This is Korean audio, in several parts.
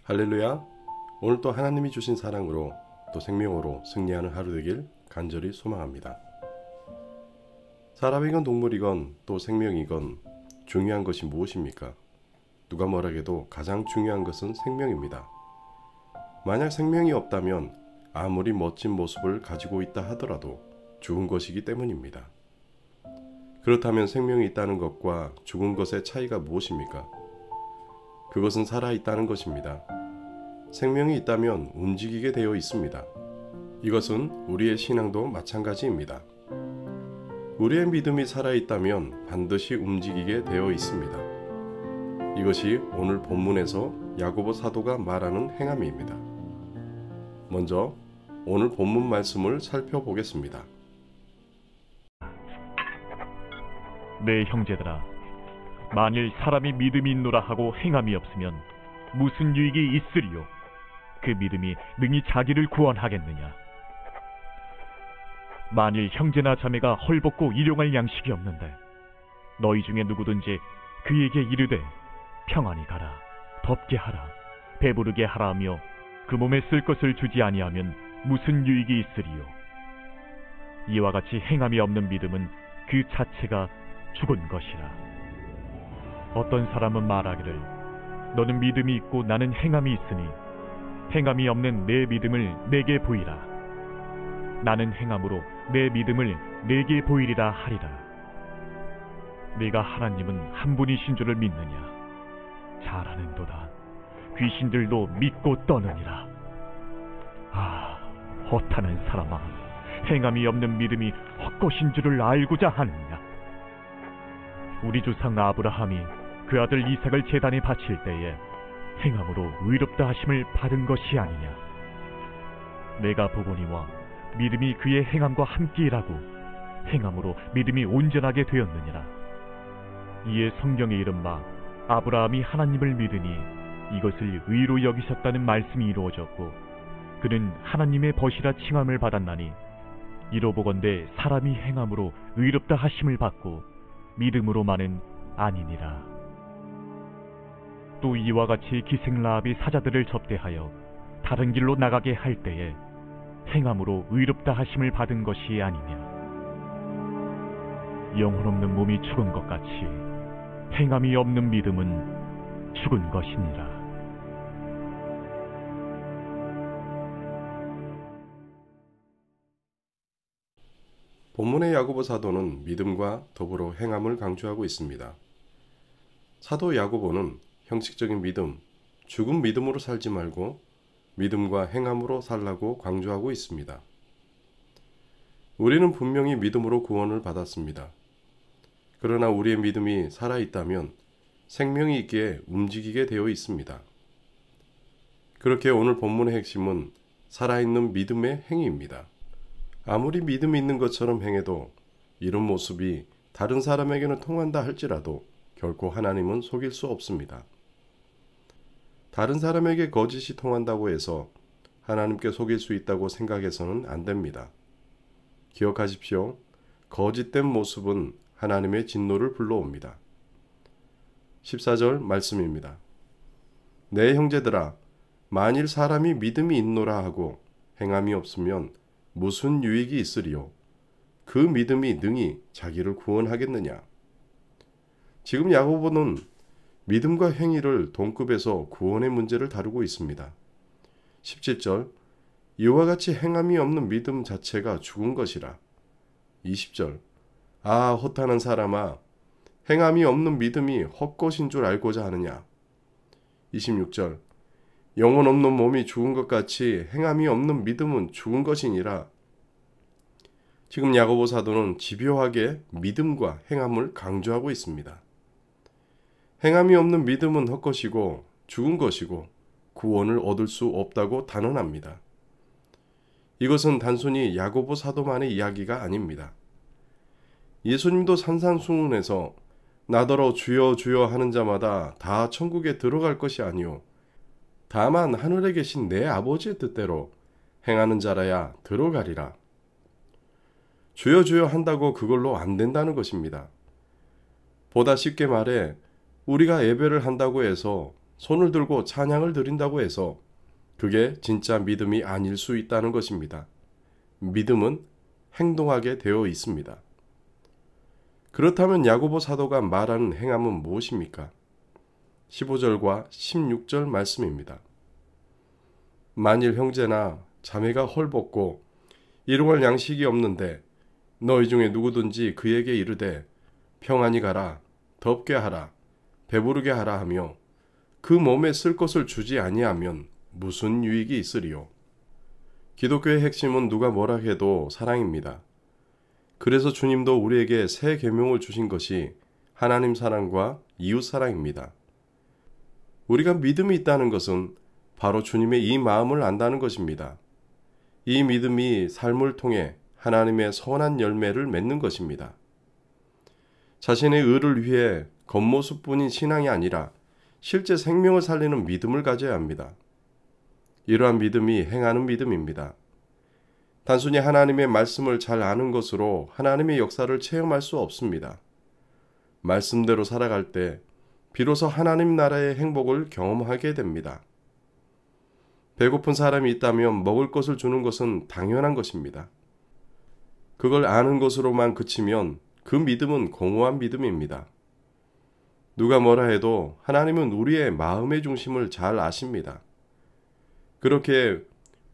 할렐루야. 오늘 또 하나님이 주신 사랑으로 또 생명으로 승리하는 하루 되길 간절히 소망합니다. 사람이건 동물이건 또 생명이건 중요한 것이 무엇입니까? 누가 뭐라 해도 가장 중요한 것은 생명입니다. 만약 생명이 없다면 아무리 멋진 모습을 가지고 있다 하더라도 죽은 것이기 때문입니다. 그렇다면 생명이 있다는 것과 죽은 것의 차이가 무엇입니까? 그것은 살아있다는 것입니다. 생명이 있다면 움직이게 되어 있습니다. 이것은 우리의 신앙도 마찬가지입니다. 우리의 믿음이 살아있다면 반드시 움직이게 되어 있습니다. 이것이 오늘 본문에서 야고보 사도가 말하는 행함입니다. 먼저 오늘 본문 말씀을 살펴보겠습니다. 내 형제들아, 만일 사람이 믿음이 있노라 하고 행함이 없으면 무슨 유익이 있으리요? 그 믿음이 능히 자기를 구원하겠느냐? 만일 형제나 자매가 헐벗고 일용할 양식이 없는데 너희 중에 누구든지 그에게 이르되 평안히 가라, 덥게 하라, 배부르게 하라 하며 그 몸에 쓸 것을 주지 아니하면 무슨 유익이 있으리요? 이와 같이 행함이 없는 믿음은 그 자체가 죽은 것이라. 어떤 사람은 말하기를 너는 믿음이 있고 나는 행함이 있으니 행함이 없는 내 믿음을 내게 보이라. 나는 행함으로 내 믿음을 내게 보이리라 하리라. 네가 하나님은 한 분이신 줄을 믿느냐? 잘하는도다. 귀신들도 믿고 떠느니라. 아, 허탄한 사람아, 행함이 없는 믿음이 헛것인 줄을 알고자 하느냐? 우리 조상 아브라함이 그 아들 이삭을 제단에 바칠 때에 행함으로 의롭다 하심을 받은 것이 아니냐? 내가 보거니와 믿음이 그의 행함과 함께 일하고 행함으로 믿음이 온전하게 되었느니라. 이에 성경에 이른 바 아브라함이 하나님을 믿으니 이것을 의로 여기셨다는 말씀이 이루어졌고 그는 하나님의 벗이라 칭함을 받았나니 이로 보건대 사람이 행함으로 의롭다 하심을 받고 믿음으로만은 아니니라. 또 이와 같이 기생 라합이 사자들을 접대하여 다른 길로 나가게 할 때에 행함으로 의롭다 하심을 받은 것이 아니냐? 영혼 없는 몸이 죽은 것 같이 행함이 없는 믿음은 죽은 것이니라. 본문의 야고보 사도는 믿음과 더불어 행함을 강조하고 있습니다. 사도 야고보는 형식적인 믿음, 죽은 믿음으로 살지 말고 믿음과 행함으로 살라고 강조하고 있습니다. 우리는 분명히 믿음으로 구원을 받았습니다. 그러나 우리의 믿음이 살아있다면 생명이 있기에 움직이게 되어 있습니다. 그렇게 오늘 본문의 핵심은 살아있는 믿음의 행위입니다. 아무리 믿음이 있는 것처럼 행해도 이런 모습이 다른 사람에게는 통한다 할지라도 결코 하나님은 속일 수 없습니다. 다른 사람에게 거짓이 통한다고 해서 하나님께 속일 수 있다고 생각해서는 안 됩니다. 기억하십시오. 거짓된 모습은 하나님의 진노를 불러옵니다. 14절 말씀입니다. 내 형제들아, 만일 사람이 믿음이 있노라 하고 행함이 없으면 무슨 유익이 있으리요? 그 믿음이 능히 자기를 구원하겠느냐? 지금 야고보는 믿음과 행위를 동급해서 구원의 문제를 다루고 있습니다. 17절, 이와 같이 행함이 없는 믿음 자체가 죽은 것이라. 20절, 아, 허탄한 사람아, 행함이 없는 믿음이 헛것인 줄 알고자 하느냐? 26절, 영혼 없는 몸이 죽은 것 같이 행함이 없는 믿음은 죽은 것이니라. 지금 야고보 사도는 집요하게 믿음과 행함을 강조하고 있습니다. 행함이 없는 믿음은 헛것이고 죽은 것이고 구원을 얻을 수 없다고 단언합니다. 이것은 단순히 야고보 사도만의 이야기가 아닙니다. 예수님도 산상수훈에서 나더러 주여 주여 하는 자마다 다 천국에 들어갈 것이 아니오 다만 하늘에 계신 내 아버지의 뜻대로 행하는 자라야 들어가리라. 주여 주여 한다고 그걸로 안 된다는 것입니다. 보다 쉽게 말해 우리가 예배를 한다고 해서 손을 들고 찬양을 드린다고 해서 그게 진짜 믿음이 아닐 수 있다는 것입니다. 믿음은 행동하게 되어 있습니다. 그렇다면 야고보 사도가 말하는 행함은 무엇입니까? 15절과 16절 말씀입니다. 만일 형제나 자매가 헐벗고 일용할 양식이 없는데 너희 중에 누구든지 그에게 이르되 평안히 가라, 덥게 하라, 배부르게 하라 하며 그 몸에 쓸 것을 주지 아니하면 무슨 유익이 있으리요? 기독교의 핵심은 누가 뭐라 해도 사랑입니다. 그래서 주님도 우리에게 새 계명을 주신 것이 하나님 사랑과 이웃 사랑입니다. 우리가 믿음이 있다는 것은 바로 주님의 이 마음을 안다는 것입니다. 이 믿음이 삶을 통해 하나님의 선한 열매를 맺는 것입니다. 자신의 의를 위해 겉모습뿐인 신앙이 아니라 실제 생명을 살리는 믿음을 가져야 합니다. 이러한 믿음이 행하는 믿음입니다. 단순히 하나님의 말씀을 잘 아는 것으로 하나님의 역사를 체험할 수 없습니다. 말씀대로 살아갈 때 비로소 하나님 나라의 행복을 경험하게 됩니다. 배고픈 사람이 있다면 먹을 것을 주는 것은 당연한 것입니다. 그걸 아는 것으로만 그치면 그 믿음은 공허한 믿음입니다. 누가 뭐라 해도 하나님은 우리의 마음의 중심을 잘 아십니다. 그렇게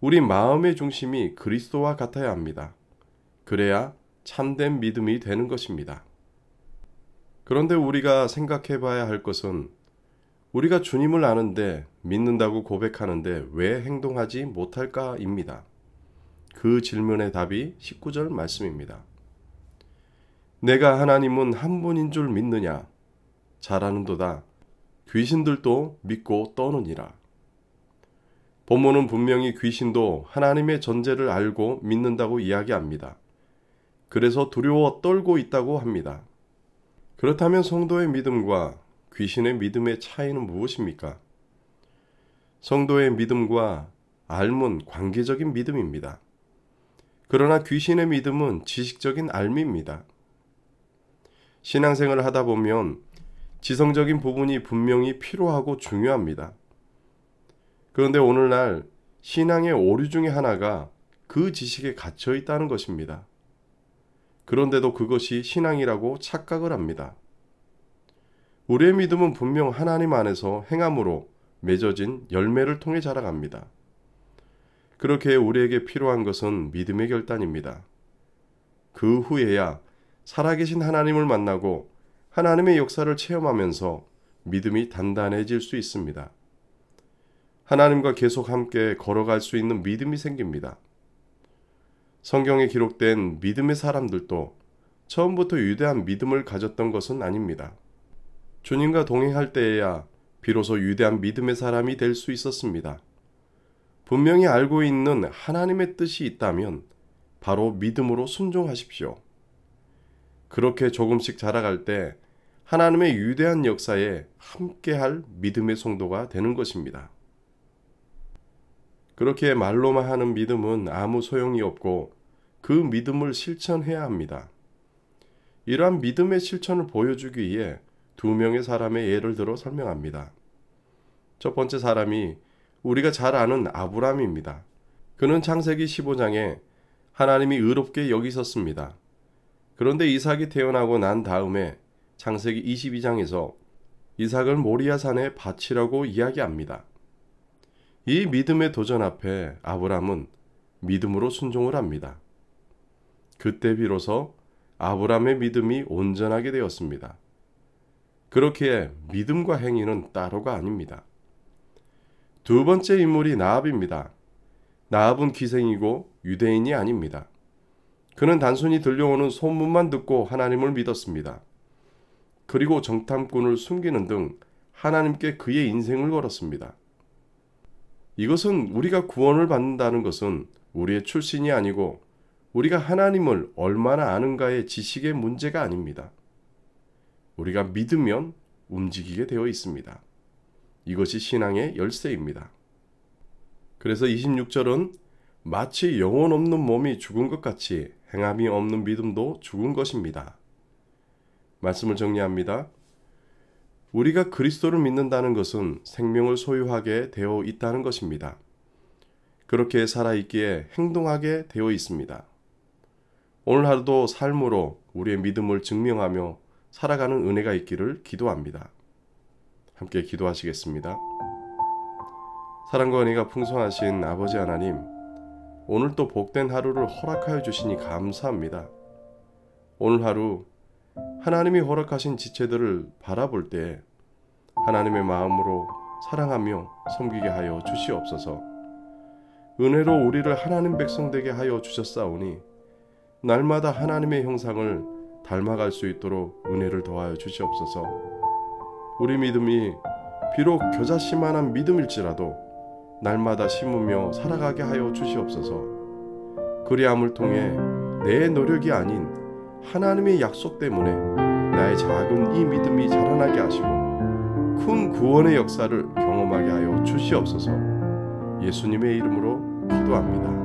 우리 마음의 중심이 그리스도와 같아야 합니다. 그래야 참된 믿음이 되는 것입니다. 그런데 우리가 생각해 봐야 할 것은 우리가 주님을 아는데 믿는다고 고백하는데 왜 행동하지 못할까입니다. 그 질문의 답이 19절 말씀입니다. 내가 하나님은 한 분인 줄 믿느냐? 잘하는도다. 귀신들도 믿고 떠느니라. 본문은 분명히 귀신도 하나님의 존재를 알고 믿는다고 이야기합니다. 그래서 두려워 떨고 있다고 합니다. 그렇다면 성도의 믿음과 귀신의 믿음의 차이는 무엇입니까? 성도의 믿음과 알은 관계적인 믿음입니다. 그러나 귀신의 믿음은 지식적인 알미입니다. 신앙생활을 하다 보면 지성적인 부분이 분명히 필요하고 중요합니다. 그런데 오늘날 신앙의 오류 중에 하나가 그 지식에 갇혀 있다는 것입니다. 그런데도 그것이 신앙이라고 착각을 합니다. 우리의 믿음은 분명 하나님 안에서 행함으로 맺어진 열매를 통해 자라갑니다. 그렇게 우리에게 필요한 것은 믿음의 결단입니다. 그 후에야 살아계신 하나님을 만나고 하나님의 역사를 체험하면서 믿음이 단단해질 수 있습니다. 하나님과 계속 함께 걸어갈 수 있는 믿음이 생깁니다. 성경에 기록된 믿음의 사람들도 처음부터 유대한 믿음을 가졌던 것은 아닙니다. 주님과 동행할 때에야 비로소 유대한 믿음의 사람이 될 수 있었습니다. 분명히 알고 있는 하나님의 뜻이 있다면 바로 믿음으로 순종하십시오. 그렇게 조금씩 자라갈 때 하나님의 유대한 역사에 함께할 믿음의 성도가 되는 것입니다. 그렇게 말로만 하는 믿음은 아무 소용이 없고 그 믿음을 실천해야 합니다. 이러한 믿음의 실천을 보여주기 위해 두 명의 사람의 예를 들어 설명합니다. 첫 번째 사람이 우리가 잘 아는 아브라함입니다. 그는 창세기 15장에 하나님이 의롭게 여기셨습니다. 그런데 이삭이 태어나고 난 다음에 창세기 22장에서 이삭을 모리아 산에 바치라고 이야기합니다. 이 믿음의 도전 앞에 아브라함은 믿음으로 순종을 합니다. 그때 비로소 아브라함의 믿음이 온전하게 되었습니다. 그렇기에 믿음과 행위는 따로가 아닙니다. 두 번째 인물이 나압입니다. 나압은 기생이고 유대인이 아닙니다. 그는 단순히 들려오는 소문만 듣고 하나님을 믿었습니다. 그리고 정탐꾼을 숨기는 등 하나님께 그의 인생을 걸었습니다. 이것은 우리가 구원을 받는다는 것은 우리의 출신이 아니고 우리가 하나님을 얼마나 아는가의 지식의 문제가 아닙니다. 우리가 믿으면 움직이게 되어 있습니다. 이것이 신앙의 열쇠입니다. 그래서 26절은 마치 영혼 없는 몸이 죽은 것 같이 행함이 없는 믿음도 죽은 것입니다. 말씀을 정리합니다. 우리가 그리스도를 믿는다는 것은 생명을 소유하게 되어 있다는 것입니다. 그렇게 살아있기에 행동하게 되어 있습니다. 오늘 하루도 삶으로 우리의 믿음을 증명하며 살아가는 은혜가 있기를 기도합니다. 함께 기도하시겠습니다. 사랑과 은혜가 풍성하신 아버지 하나님, 오늘 또 복된 하루를 허락하여 주시니 감사합니다. 오늘 하루 하나님이 허락하신 지체들을 바라볼 때 하나님의 마음으로 사랑하며 섬기게 하여 주시옵소서. 은혜로 우리를 하나님 백성 되게 하여 주셨사오니 날마다 하나님의 형상을 닮아갈 수 있도록 은혜를 더하여 주시옵소서. 우리 믿음이 비록 겨자씨만한 믿음일지라도 날마다 심으며 살아가게 하여 주시옵소서. 그리함을 통해 내 노력이 아닌 하나님의 약속 때문에 나의 작은 이 믿음이 자라나게 하시고 큰 구원의 역사를 경험하게 하여 주시옵소서. 예수님의 이름으로 기도합니다.